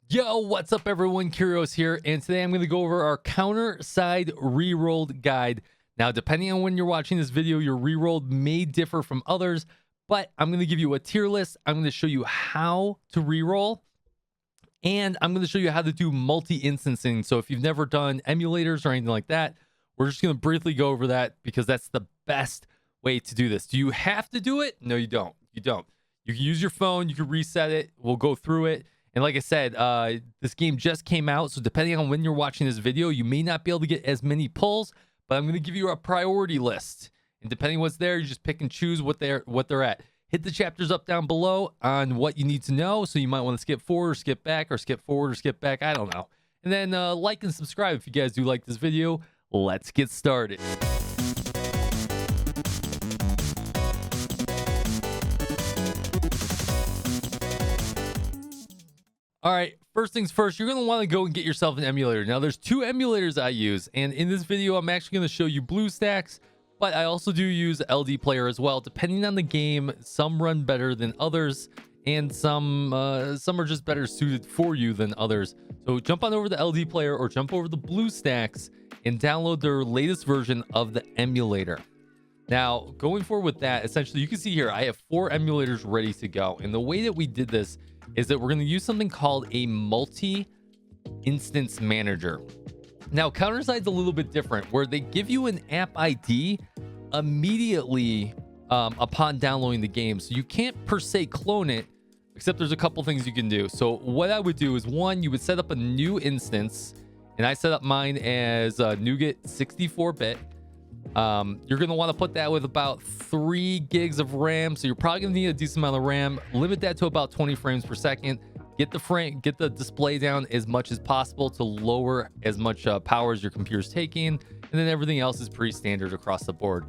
Yo, what's up everyone? Kyriosyuudai here, and today I'm going to go over our counterside rerolled guide. Now, depending on when you're watching this video, your rerolled may differ from others, but I'm going to give you a tier list. I'm going to show you how to reroll, and I'm going to show you how to do multi-instancing. So if you've never done emulators or anything like that, we're just going to briefly go over that because that's the best way to do this. Do you have to do it? No, you don't. You don't. You can use your phone. You can reset it. We'll go through it. And like I said, this game just came out, so depending on when you're watching this video, you may not be able to get as many pulls, but I'm going to give you a priority list. And depending what's there, you just pick and choose what they're at. Hit the chapters up down below on what you need to know. So you might want to skip forward or skip back, or skip forward or skip back. I don't know. And then like and subscribe if you guys do like this video. Let's get started. All right, first things first, you're going to want to go and get yourself an emulator. Now, there's two emulators I use, and in this video, I'm actually going to show you BlueStacks, but I also do use LD Player as well. Depending on the game, some run better than others, and some are just better suited for you than others. So jump on over to LD Player or jump over to BlueStacks and download their latest version of the emulator. Now, going forward with that, essentially, you can see here, I have 4 emulators ready to go, and the way that we did this is that we're going to use something called a multi-instance manager. Now, counterside's a little bit different, where they give you an app ID immediately upon downloading the game. So you can't per se clone it, except there's a couple things you can do. So what I would do is, one, you would set up a new instance, and I set up mine as Nougat 64-bit. You're going to want to put that with about 3 gigs of RAM, so you're probably going to need a decent amount of RAM. Limit that to about 20 frames per second. Get the display down as much as possible to lower as much power as your computer's taking, and then everything else is pretty standard across the board.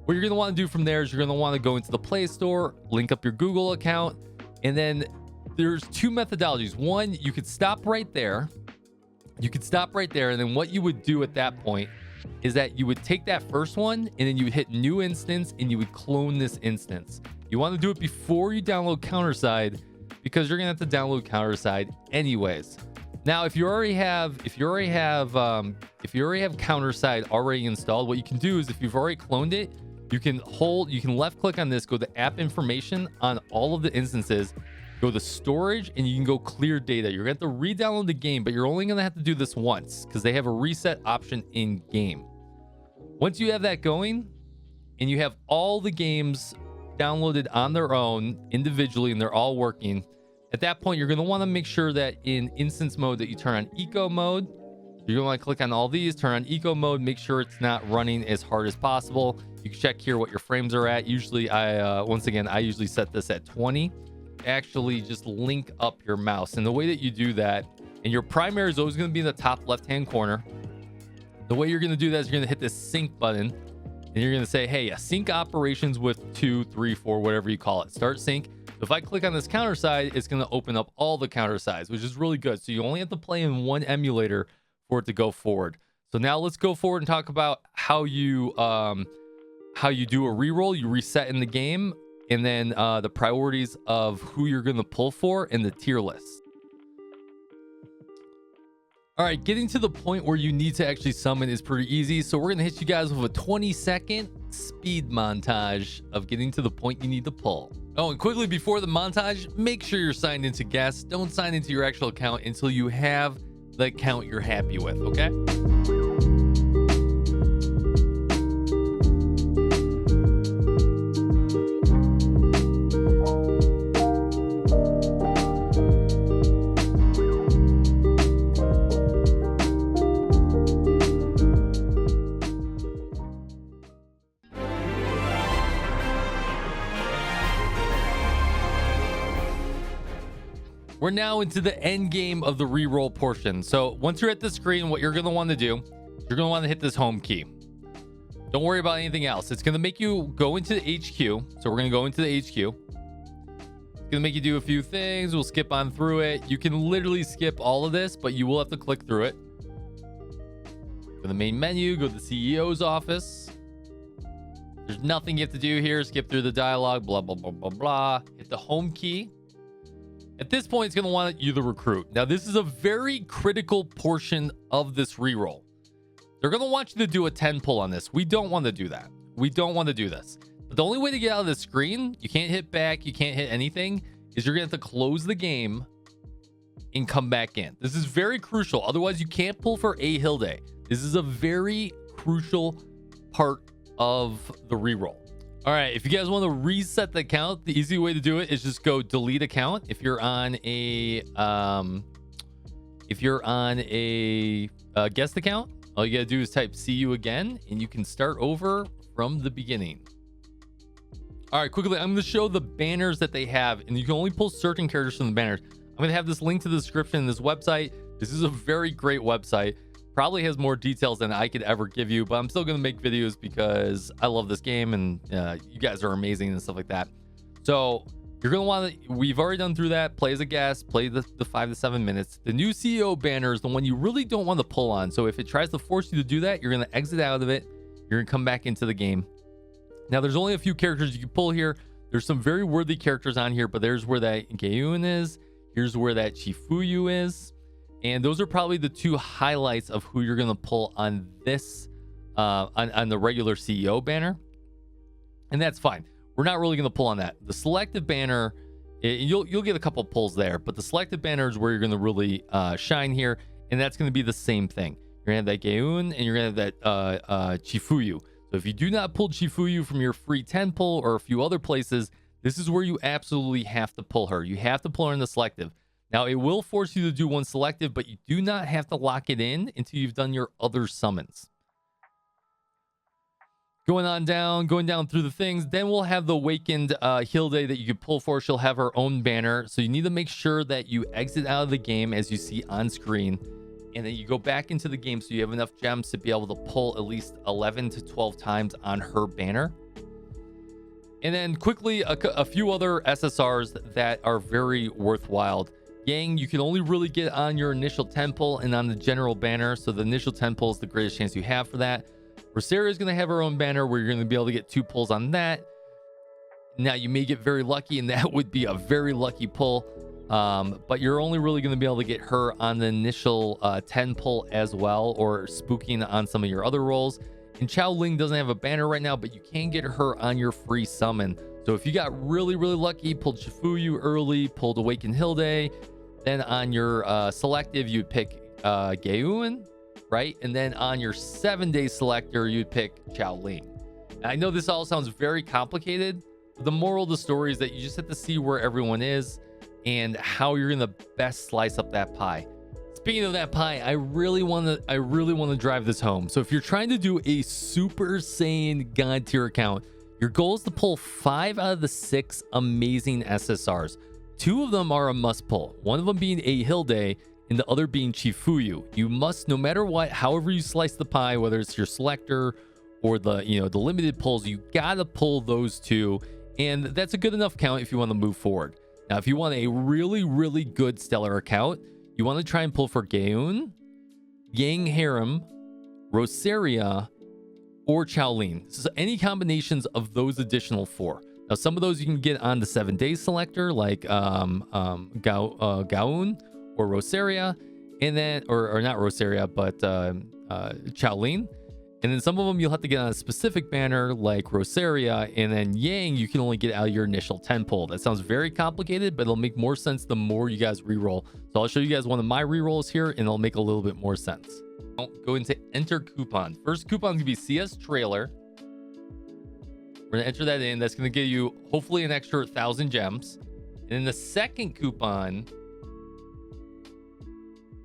What you're going to want to do from there is you're going to want to go into the Play Store, link up your Google account, and then there's 2 methodologies. One, you could stop right there. And then what you would do at that point is that you would take that first one and then you would hit new instance and you would clone this instance. You want to do it before you download counterside, because you're gonna have to download counterside anyways. Now, if you already have counterside already installed, what you can do is, if you've already cloned it, you can left click on this, go to app information on all of the instances, go to storage, and you can go clear data. You're going to have to re-download the game, but you're only going to have to do this once because they have a reset option in game. Once you have that going and you have all the games downloaded on their own individually and they're all working, at that point, you're going to want to make sure that in instance mode that you turn on eco mode. You're going to want to click on all these, turn on eco mode, make sure it's not running as hard as possible. You can check here what your frames are at. Usually, I usually set this at 20. Actually just link up your mouse, and the way that you do that, and your primary is always going to be in the top left hand corner. The way you're going to do that is you're going to hit this sync button, and you're going to say, hey, sync operations with 2, 3, 4, whatever you call it, start sync. So if I click on this counterside, it's going to open up all the countersides, which is really good. So you only have to play in one emulator for it to go forward. So now let's go forward and talk about how you do a reroll. You reset in the game, and then the priorities of who you're going to pull for in the tier list. All right, getting to the point where you need to actually summon is pretty easy. So we're going to hit you guys with a 20-second speed montage of getting to the point you need to pull. Oh, and quickly before the montage, make sure you're signed into guest. Don't sign into your actual account until you have the account you're happy with, okay? We're now into the end game of the reroll portion. So once you're at the screen, what you're going to want to do, you're going to want to hit this home key. Don't worry about anything else. It's going to make you go into the HQ. So we're going to go into the HQ. It's going to make you do a few things. We'll skip on through it. You can literally skip all of this, but you will have to click through it. Go to the main menu, go to the CEO's office. There's nothing you have to do here. Skip through the dialogue, blah, blah, blah, blah, blah. Hit the home key. At this point, it's going to want you to recruit. Now, this is a very critical portion of this reroll. They're going to want you to do a 10 pull on this. We don't want to do that. We don't want to do this. But the only way to get out of the screen, you can't hit back, you can't hit anything, is you're going to have to close the game and come back in. This is very crucial. Otherwise, you can't pull for a hilde. This is a very crucial part of the reroll. All right, if you guys want to reset the account, the easy way to do it is just go delete account. If you're on a guest account, all you gotta do is type see you again, and you can start over from the beginning. All right, quickly, I'm going to show the banners that they have, and you can only pull certain characters from the banners. I'm going to have this link to the description in this website. This is a very great website. Probably has more details than I could ever give you, but I'm still going to make videos because I love this game, and you guys are amazing and stuff like that. So you're going to want to, we've already done through that. Play as a guest, play the 5 to 7 minutes. The new CEO banner is the one you really don't want to pull on. So if it tries to force you to do that, you're going to exit out of it. You're going to come back into the game. Now, there's only a few characters you can pull here. There's some very worthy characters on here, but there's where that Gayun is. Here's where that Chifuyu is. And those are probably the two highlights of who you're going to pull on this, on the regular CEO banner. And that's fine. We're not really going to pull on that. The selective banner, you'll get a couple pulls there, but the selective banner is where you're going to really shine here. And that's going to be the same thing. You're going to have that Gayun, and you're going to have that Chifuyu. So if you do not pull Chifuyu from your free 10 pull or a few other places, this is where you absolutely have to pull her. You have to pull her in the selective. Now, it will force you to do one selective, but you do not have to lock it in until you've done your other summons. Going down through the things, then we'll have the awakened hilde that you can pull for. She'll have her own banner. So you need to make sure that you exit out of the game as you see on screen, and then you go back into the game so you have enough gems to be able to pull at least 11 to 12 times on her banner. And then quickly, a few other SSRs that are very worthwhile. Yang, you can only really get on your initial 10 pull and on the general banner. So the initial 10 pull is the greatest chance you have for that. Rosaria is going to have her own banner where you're going to be able to get 2 pulls on that. Now, you may get very lucky, and that would be a very lucky pull. But you're only really going to be able to get her on the initial 10 pull as well, or spooking on some of your other rolls. And Chao Ling doesn't have a banner right now, but you can get her on your free summon. So if you got really, really lucky, pulled Chifuyu early, pulled Awakened Hilde, then on your selective, you'd pick Gayun, right? And then on your 7-day selector, you'd pick Chao Ling. I know this all sounds very complicated, but the moral of the story is that you just have to see where everyone is and how you're gonna best slice up that pie. Speaking of that pie, I really want to drive this home. So if you're trying to do a Super Saiyan God tier account, your goal is to pull 5 out of the 6 amazing SSRs. 2 of them are a must pull. One of them being a Hilde, and the other being Chifuyu. You must, no matter what, however you slice the pie, whether it's your selector or the limited pulls, you gotta pull those 2, and that's a good enough count if you want to move forward. Now, if you want a really, really good stellar account, you want to try and pull for Gayun, Yang Harem, Rosaria, or Chao Ling. So any combinations of those additional 4. Now, some of those you can get on the 7-day selector, like Gayun or Rosaria, and then, or not Rosaria, but Chao Ling. And then some of them you'll have to get on a specific banner like Rosaria, and then Yang you can only get out of your initial 10 pull. That sounds very complicated, but it'll make more sense the more you guys reroll. So I'll show you guys one of my rerolls here, and it'll make a little bit more sense. I'll go into enter coupon. First coupon is gonna be CS trailer. We're gonna enter that in. That's gonna give you hopefully an extra 1,000 gems. And then the second coupon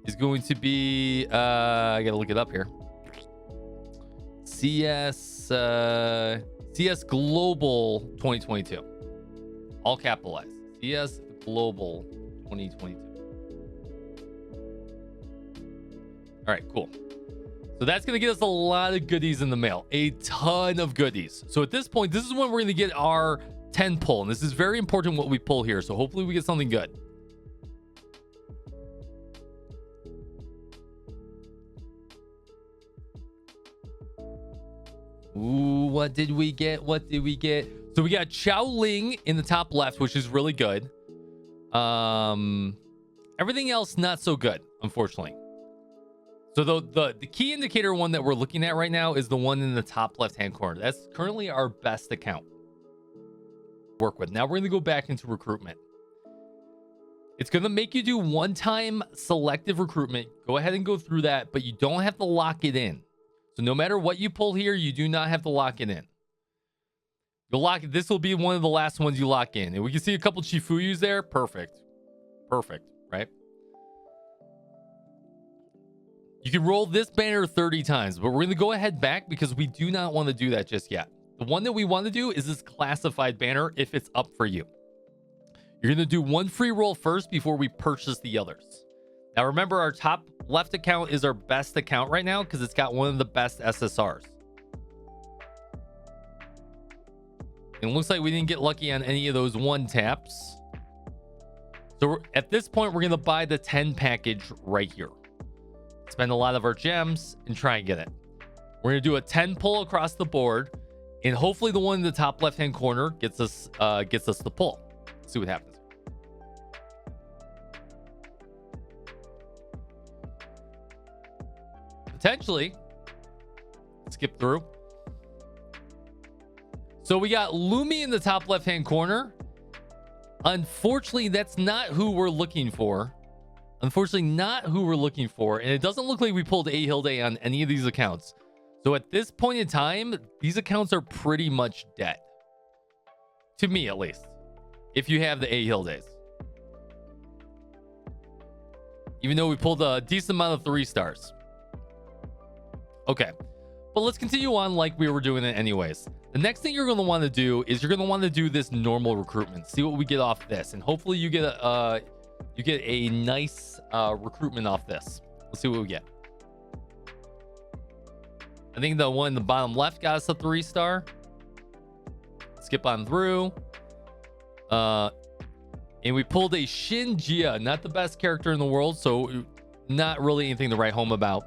is going to be I gotta look it up here. CS Global 2022, all capitalized. CS Global 2022. All right, cool. So that's gonna get us a lot of goodies in the mail, a ton of goodies. So at this point, this is when we're gonna get our 10 pull, and this is very important what we pull here. So hopefully we get something good. Ooh, what did we get? What did we get? So we got Chao Ling in the top left, which is really good. Everything else not so good, unfortunately. So the key indicator one that we're looking at right now is the one in the top left hand corner. That's currently our best account to work with. Now we're going to go back into recruitment. It's going to make you do one-time selective recruitment. Go ahead and go through that, but you don't have to lock it in. So no matter what you pull here, you do not have to lock it in. This will be one of the last ones you lock in. And we can see a couple Chifuyus there. Perfect. Perfect, right? You can roll this banner 30 times, but we're going to go ahead back because we do not want to do that just yet. The one that we want to do is this classified banner if it's up for you. You're going to do one free roll first before we purchase the others. Now, remember, our top left account is our best account right now because it's got one of the best SSRs. It looks like we didn't get lucky on any of those one taps. So at this point, we're going to buy the 10 package right here. Spend a lot of our gems and try and get it. We're going to do a 10 pull across the board, and hopefully the one in the top left hand corner gets us the pull. Let's see what happens. Potentially. Skip through. So we got Lumi in the top left hand corner. Unfortunately, that's not who we're looking for. Unfortunately, not who we're looking for. And it doesn't look like we pulled a hilde on any of these accounts. So at this point in time, these accounts are pretty much dead. To me, at least. If you have the a hildes. Even though we pulled a decent amount of 3 stars. Okay. But let's continue on like we were doing it anyways. The next thing you're going to want to do is you're going to want to do this normal recruitment. See what we get off this. And hopefully you get a nice recruitment off this. Let's see what we get. I think the one in the bottom left got us a 3 star. Skip on through. And we pulled a Shinjia. Not the best character in the world. So not really anything to write home about.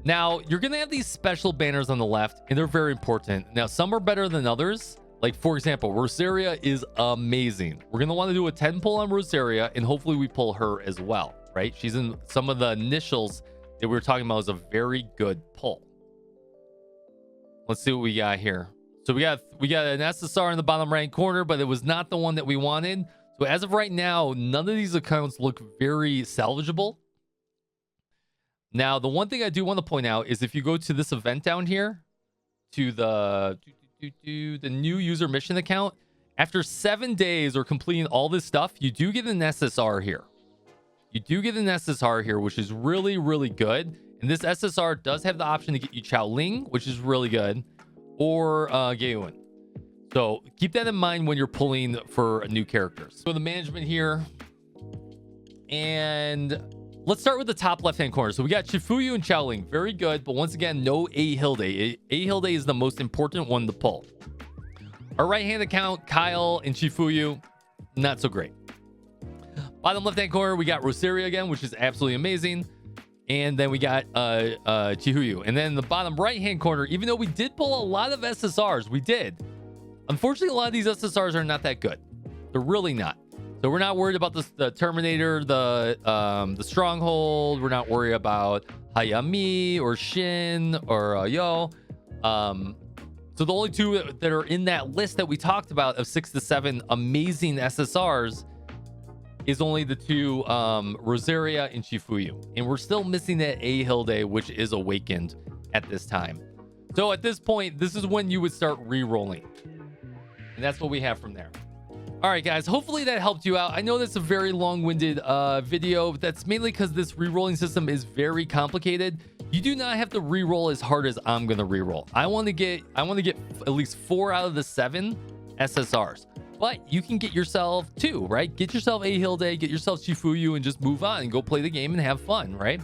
Now, you're going to have these special banners on the left, and they're very important. Now, some are better than others. Like, for example, Rosaria is amazing. We're going to want to do a 10 pull on Rosaria, and hopefully we pull her as well, right? She's in some of the initials that we were talking about is a very good pull. Let's see what we got here. So we got an SSR in the bottom right corner, but it was not the one that we wanted. So as of right now, none of these accounts look very salvageable. Now, the one thing I do want to point out is if you go to this event down here, to the new user mission account, after 7 days or completing all this stuff, you do get an SSR here. You do get an SSR here, which is really, really good. And this SSR does have the option to get you Chao Ling, which is really good, or Gayun. So keep that in mind when you're pulling for new characters. So the management here, and let's start with the top left-hand corner. So we got Chifuyu and Chaoling. Very good, but once again, no A hilde. A hilde is the most important one to pull. Our right-hand account, Kyle and Chifuyu, not so great. Bottom left-hand corner, we got Rosaria again, which is absolutely amazing. And then we got Chihuyu. And then the bottom right-hand corner, even though we did pull a lot of SSRs, we did. Unfortunately, a lot of these SSRs are not that good. They're really not. So we're not worried about the Terminator, the Stronghold. We're not worried about Hayami or Shin or Yo. So the only two that are in that list that we talked about of 6 to 7 amazing SSRs is only the two Rosaria and Chifuyu. And we're still missing that A hilde, which is awakened at this time. So at this point, this is when you would start re-rolling. And that's what we have from there. All right, guys, hopefully that helped you out. I know that's a very long-winded video, but that's mainly because this re-rolling system is very complicated. You do not have to re-roll as hard as I'm going to re-roll. I want to get at least 4 out of the 7 SSRs. But you can get yourself 2, right? Get yourself A hilde, get yourself Chifuyu, and just move on and go play the game and have fun, right?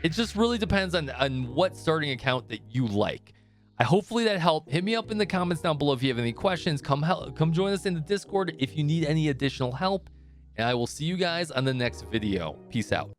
It just really depends on what starting account that you like. Hopefully that helped. Hit me up in the comments down below if you have any questions. Come join us in the Discord if you need any additional help. And I will see you guys on the next video. Peace out.